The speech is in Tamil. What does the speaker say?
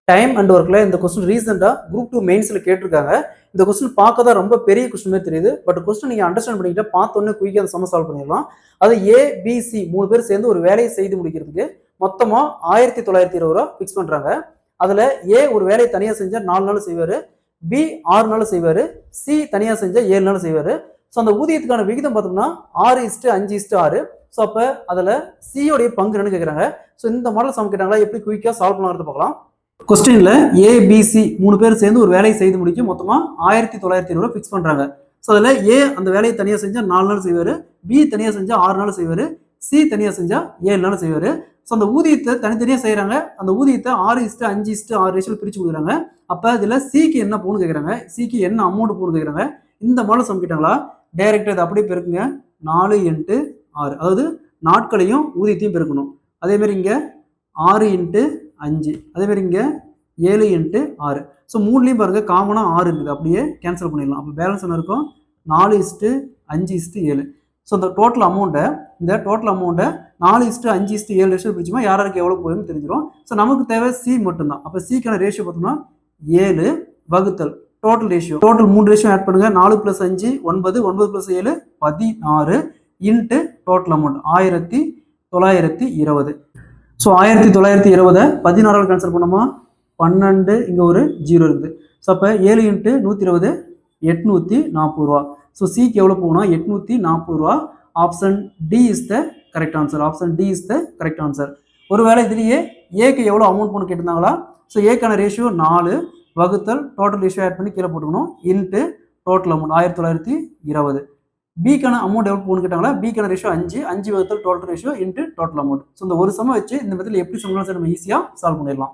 டைம் அண்ட் ஒர்க்ல இந்த கொஸ்டின் ரீசெண்டா குரூப் 2 மெயின்ஸ்ல கேட்டிருக்காங்க. இந்த கொஸ்டின் பார்க்க தான் ரொம்ப பெரிய கொஸ்டின் மாதிரி தெரியுது. பட் கொஸ்டின் நீங்க அண்டர்ஸ்டாண்ட் பண்ணிக்கிட்டா பார்த்தோன்னே குயிக்கா அந்த சம் சால்வ் பண்ணிடலாம். அது ஏ பி சி 3 பேர் சேர்ந்து ஒரு வேலையை செய்து முடிக்கிறதுக்கு மொத்தமா 1920 ரூபா ஃபிக்ஸ் பண்றாங்க. அதுல ஏ ஒரு வேலையை தனியா செஞ்சா 4 நாள் செய்வாரு, பி 6 நாள் செய்வாரு, சி தனியா செஞ்சா 7 நாள் செய்வாரு. ஸோ அந்த ஊதியத்துக்கான விகிதம் பார்த்தோம்னா 6:5:6. ஸோ அப்ப அதுல சியோடைய பங்கு என்னன்னு கேட்கறாங்க. ஸோ இந்த மாடல் சம் கேட்டாங்களா, எப்படி குயிக்கா சால்வ் பண்ணலாம்னு பார்க்கலாம். கொஸ்டின்ல ஏபிசி 3 பேர் சேர்ந்து ஒரு வேலையை செய்து முடிக்க மொத்தமா 1920 ஃபிக்ஸ் பண்றாங்க. ஸோ அதுல ஏ அந்த வேலையை தனியா செஞ்சா 4 நாள் செய்வாரு, பி தனியா செஞ்சா 6 நாள் செய்வாரு, சி தனியா செஞ்சா 7 நாள் செய்வாரு. ஸோ அந்த ஊதியத்தை தனித்தனியா செய்யறாங்க. அந்த ஊதியத்தை 6:5:6 ரேஷியோல பிரிச்சு கொடுக்குறாங்க. அப்ப இதுல சிக்கு என்ன போகணும்னு கேட்கறாங்க, சிக்கு என்ன அமௌண்ட் போகணும்னு கேட்கறாங்க. இந்த மாடல் சம் கேட்டாங்களா, டைரக்டா இதை அப்படியே பெருக்குங்க. 4x6, அதாவது நாட்களையும் ஊதியத்தையும் பெருக்கணும். அதே மாதிரி இங்க 6x5, அதே மாதிரி இங்க 7x6. ஸோ மூணுலையும் பாருங்க காமனா 6 இருக்குது, அப்படியே கேன்சல் பண்ணிடலாம். அப்போ பேலன்ஸ் என்ன இருக்கும், 4:5:7. ஸோ இந்த டோட்டல் அமௌண்ட்டை 4:5:7 ரேஷியோ பிரிச்சுமா யாருக்கு எவ்வளோ போகுதுன்னு தெரிஞ்சிடும். ஸோ நமக்கு தேவை சி மட்டும்தான். அப்போ சிக்கான ரேஷியோ பார்த்தோம்னா 7 வகுத்தல் total ratio. Total 3 ratio add பண்ணுங்க. 4 + 5 9, 9 + 7 16 into total amount 1920. So 1920 16 cancel பண்ணோமா, 12 இங்கே ஒரு 0 இருக்குது. ஸோ அப்போ 7 × 120 840 ரூபா. ஸோ சிக்கு எவ்வளோ போகும்னா 840 ரூபா. Option D is the correct answer. Option D is the correct answer. ஒருவேளை இதுலேயே ஏக்கு எவ்வளோ அமௌண்ட் போன்னு கேட்டிருந்தாங்களா. ஸோ ஏக்கான ரேஷியோ 4 வகுத்தல் டோட்டல் ரேஷியோ ஆட் பண்ணி கீழே போட்டுக்கணும் இன்ட்டு டோட்டல் அமௌண்ட் 1920. பிக்கான அமௌண்ட் எவ்வளோ போகணும்னு கேட்டாங்களா, பிக்கான ரேஷியோ 5, 5 வகுத்தல் total ratio into total amount. So இந்த ஒரு சமம் வச்சு இந்த மெத்தடில் எப்படி சம் நம்ம ஈஸியாக சால்வ் பண்ணிடலாம்.